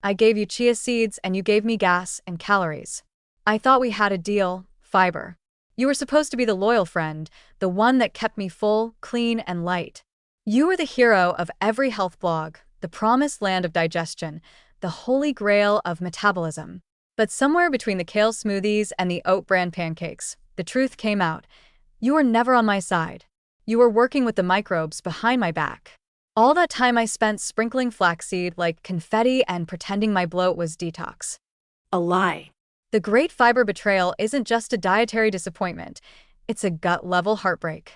I gave you chia seeds and you gave me gas and calories. I thought we had a deal, fiber. You were supposed to be the loyal friend, the one that kept me full, clean, and light. You were the hero of every health blog, the promised land of digestion, the holy grail of metabolism. But somewhere between the kale smoothies and the oat bran pancakes, the truth came out. You were never on my side. You were working with the microbes behind my back. All that time I spent sprinkling flaxseed like confetti and pretending my bloat was detox. A lie. The great fiber betrayal isn't just a dietary disappointment, it's a gut-level heartbreak.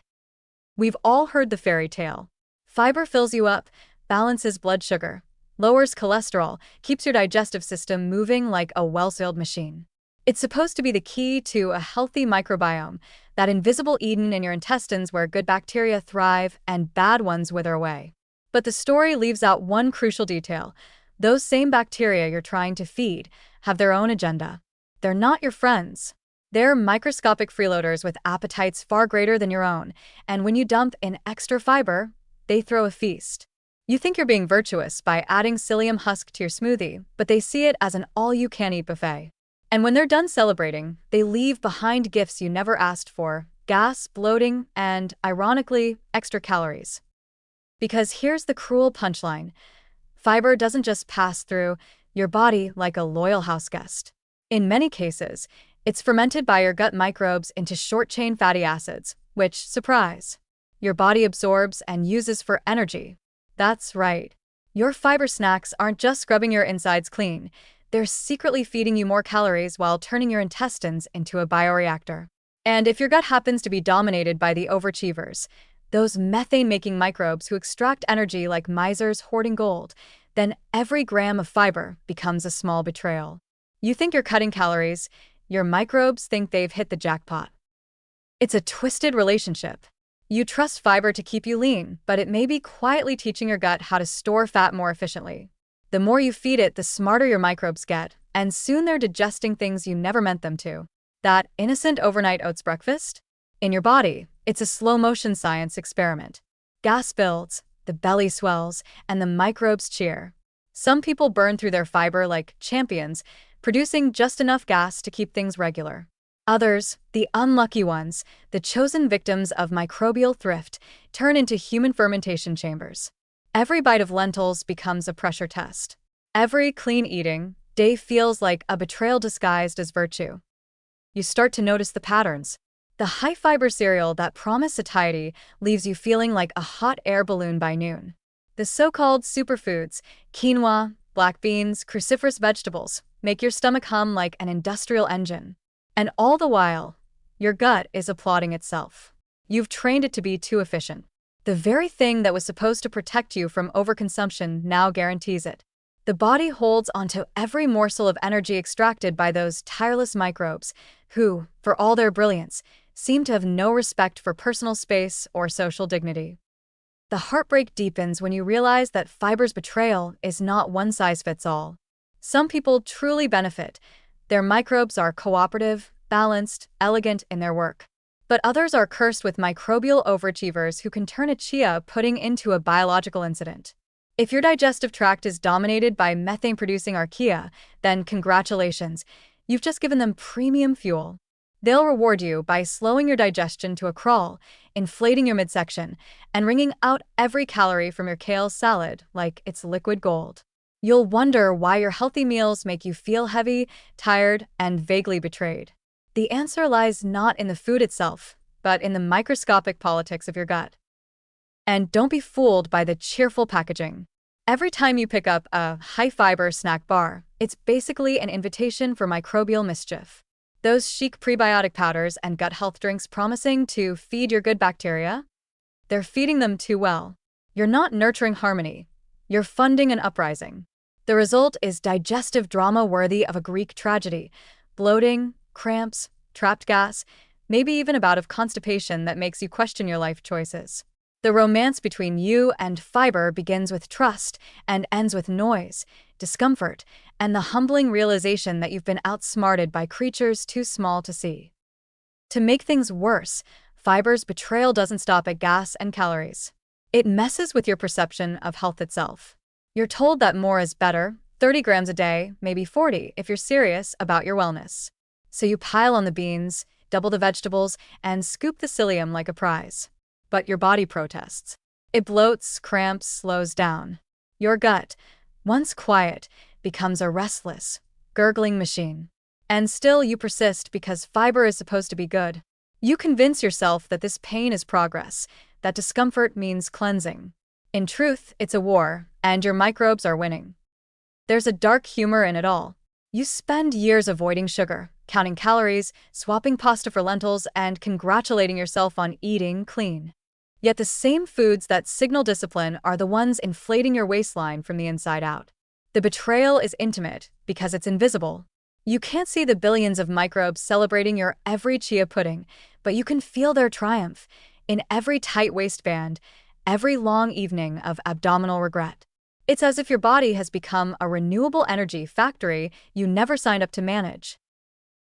We've all heard the fairy tale. Fiber fills you up, balances blood sugar, lowers cholesterol, keeps your digestive system moving like a well-oiled machine. It's supposed to be the key to a healthy microbiome, that invisible Eden in your intestines where good bacteria thrive and bad ones wither away. But the story leaves out one crucial detail. Those same bacteria you're trying to feed have their own agenda. They're not your friends. They're microscopic freeloaders with appetites far greater than your own, and when you dump in extra fiber, they throw a feast. You think you're being virtuous by adding psyllium husk to your smoothie, but they see it as an all-you-can-eat buffet. And when they're done celebrating, they leave behind gifts you never asked for: gas, bloating, and, ironically, extra calories. Because here's the cruel punchline. Fiber doesn't just pass through your body like a loyal house guest. In many cases, it's fermented by your gut microbes into short-chain fatty acids, which, surprise, your body absorbs and uses for energy. That's right. Your fiber snacks aren't just scrubbing your insides clean. They're secretly feeding you more calories while turning your intestines into a bioreactor. And if your gut happens to be dominated by the overachievers, those methane-making microbes who extract energy like misers hoarding gold, then every gram of fiber becomes a small betrayal. You think you're cutting calories, your microbes think they've hit the jackpot. It's a twisted relationship. You trust fiber to keep you lean, but it may be quietly teaching your gut how to store fat more efficiently. The more you feed it, the smarter your microbes get, and soon they're digesting things you never meant them to. That innocent overnight oats breakfast? In your body, it's a slow-motion science experiment. Gas builds, the belly swells, and the microbes cheer. Some people burn through their fiber like champions, producing just enough gas to keep things regular. Others, the unlucky ones, the chosen victims of microbial thrift, turn into human fermentation chambers. Every bite of lentils becomes a pressure test. Every clean eating day feels like a betrayal disguised as virtue. You start to notice the patterns. The high-fiber cereal that promised satiety leaves you feeling like a hot air balloon by noon. The so-called superfoods, quinoa, black beans, cruciferous vegetables, make your stomach hum like an industrial engine. And all the while, your gut is applauding itself. You've trained it to be too efficient. The very thing that was supposed to protect you from overconsumption now guarantees it. The body holds onto every morsel of energy extracted by those tireless microbes who, for all their brilliance, seem to have no respect for personal space or social dignity. The heartbreak deepens when you realize that fiber's betrayal is not one-size-fits-all. Some people truly benefit. Their microbes are cooperative, balanced, elegant in their work. But others are cursed with microbial overachievers who can turn a chia pudding into a biological incident. If your digestive tract is dominated by methane-producing archaea, then congratulations, you've just given them premium fuel. They'll reward you by slowing your digestion to a crawl, inflating your midsection, and wringing out every calorie from your kale salad like it's liquid gold. You'll wonder why your healthy meals make you feel heavy, tired, and vaguely betrayed. The answer lies not in the food itself, but in the microscopic politics of your gut. And don't be fooled by the cheerful packaging. Every time you pick up a high-fiber snack bar, it's basically an invitation for microbial mischief. Those chic prebiotic powders and gut health drinks promising to feed your good bacteria? They're feeding them too well. You're not nurturing harmony. You're funding an uprising. The result is digestive drama worthy of a Greek tragedy: bloating, cramps, trapped gas, maybe even a bout of constipation that makes you question your life choices. The romance between you and fiber begins with trust and ends with noise, discomfort, and the humbling realization that you've been outsmarted by creatures too small to see. To make things worse, fiber's betrayal doesn't stop at gas and calories. It messes with your perception of health itself. You're told that more is better, 30 grams a day, maybe 40 if you're serious about your wellness. So you pile on the beans, double the vegetables, and scoop the psyllium like a prize. But your body protests. It bloats, cramps, slows down. Your gut, once quiet, becomes a restless, gurgling machine. And still you persist because fiber is supposed to be good. You convince yourself that this pain is progress, that discomfort means cleansing. In truth, it's a war, and your microbes are winning. There's a dark humor in it all. You spend years avoiding sugar, counting calories, swapping pasta for lentils, and congratulating yourself on eating clean. Yet the same foods that signal discipline are the ones inflating your waistline from the inside out. The betrayal is intimate because it's invisible. You can't see the billions of microbes celebrating your every chia pudding, but you can feel their triumph in every tight waistband, every long evening of abdominal regret. It's as if your body has become a renewable energy factory you never signed up to manage.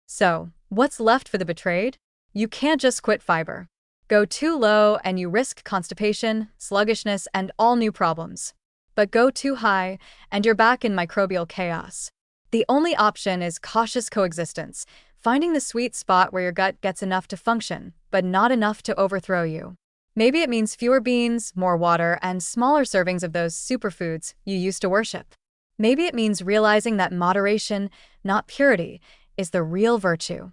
So, what's left for the betrayed? You can't just quit fiber. Go too low and you risk constipation, sluggishness, and all new problems. But go too high and you're back in microbial chaos. The only option is cautious coexistence, finding the sweet spot where your gut gets enough to function, but not enough to overthrow you. Maybe it means fewer beans, more water, and smaller servings of those superfoods you used to worship. Maybe it means realizing that moderation, not purity, is the real virtue.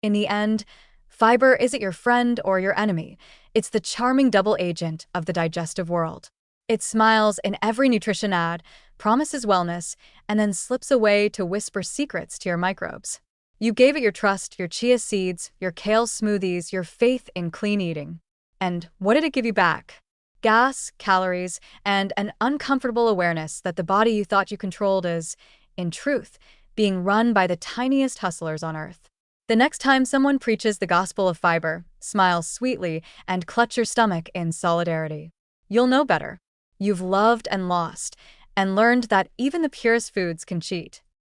In the end, fiber isn't your friend or your enemy. It's the charming double agent of the digestive world. It smiles in every nutrition ad, promises wellness, and then slips away to whisper secrets to your microbes. You gave it your trust, your chia seeds, your kale smoothies, your faith in clean eating. And what did it give you back? Gas, calories, and an uncomfortable awareness that the body you thought you controlled is, in truth, being run by the tiniest hustlers on earth. The next time someone preaches the gospel of fiber, smile sweetly and clutch your stomach in solidarity. You'll know better. You've loved and lost, and learned that even the purest foods can cheat.